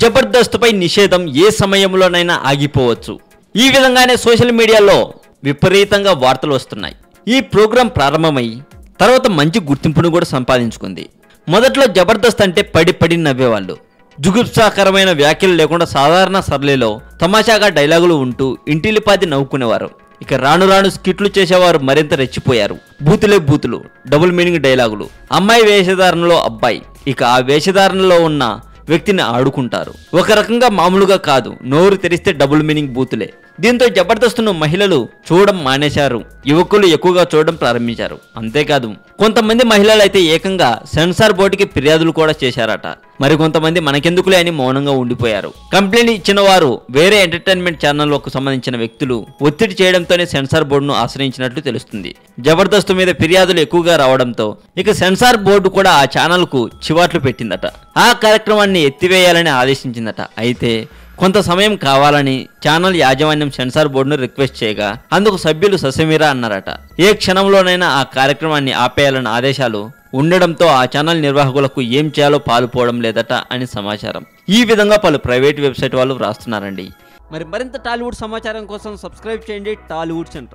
జబర్దస్త్ పై నిషేధం ఏ సమయంలోనైనా ఆగిపోవచ్చు. ఈ విధంగానే సోషల్ మీడియాలో విపరీతంగా వార్తలు వస్తున్నాయి. ఈ ప్రోగ్రాం ప్రారంభమై తర్వాత మంచి గుర్తింపును కూడా సంపాదించుకుంది. మొదట్లో జబర్దస్త్ అంటే పడి నవ్వేవాళ్ళు. జుగుప్సాకరమైన వ్యాఖ్యలు లేకుండా సాధారణ సరళిలో తమాషాగా డైలాగులు ఉంటూ ఇంటిలిపాది నవ్వుకునేవారు. ఇక రాను రాను స్కిట్లు చేసేవారు మరింత రెచ్చిపోయారు. బూతులే బూతులు, డబుల్ మీనింగ్ డైలాగులు, అమ్మాయి వేషధారణలో అబ్బాయి, ఇక ఆ వేషధారణలో ఉన్న వ్యక్తిని ఆడుకుంటారు. ఒక రకంగా మామూలుగా కాదు, నోరు తెరిస్తే డబుల్ మీనింగ్ బూతులే. దీంతో జబర్దస్త్ను మహిళలు చూడడం మానేశారు, యువకులు ఎక్కువగా చూడడం ప్రారంభించారు. అంతేకాదు కొంతమంది మహిళలు అయితే ఏకంగా సెన్సార్ బోర్డుకి ఫిర్యాదులు కూడా చేశారట. మరికొంతమంది మనకెందుకులే అని మౌనంగా ఉండిపోయారు. కంప్లైంట్ ఇచ్చిన వారు వేరే ఎంటర్టైన్మెంట్ ఛానళ్లకు సంబంధించిన వ్యక్తులు ఒత్తిడి చేయడంతోనే సెన్సార్ బోర్డును ఆశ్రయించినట్లు తెలుస్తుంది. జబర్దస్త్ మీద ఫిర్యాదులు ఎక్కువగా రావడంతో ఇక సెన్సార్ బోర్డు కూడా ఆ ఛానల్కు చివాట్లు పెట్టిందట. ఆ కార్యక్రమాన్ని ఎత్తివేయాలని ఆదేశించిందట. అయితే కొంత సమయం కావాలని ఛానల్ యాజమాన్యం సెన్సార్ బోర్డును రిక్వెస్ట్ చేయగా అందుకు సభ్యులు ససమీరా అన్నారట. ఏ క్షణంలోనైనా ఆ కార్యక్రమాన్ని ఆపేయాలన్న ఆదేశాలు ఉండడంతో ఆ ఛానల్ నిర్వాహకులకు ఏం చేయాలో పాలుపోవడం లేదట అని సమాచారం. ఈ విధంగా పలు ప్రైవేట్ వెబ్సైట్ వాళ్ళు వ్రాస్తున్నారండి. మరి మరింత టాలీవుడ్ సమాచారం కోసం సబ్స్క్రైబ్ చేయండి టాలీవుడ్ సెంటర్.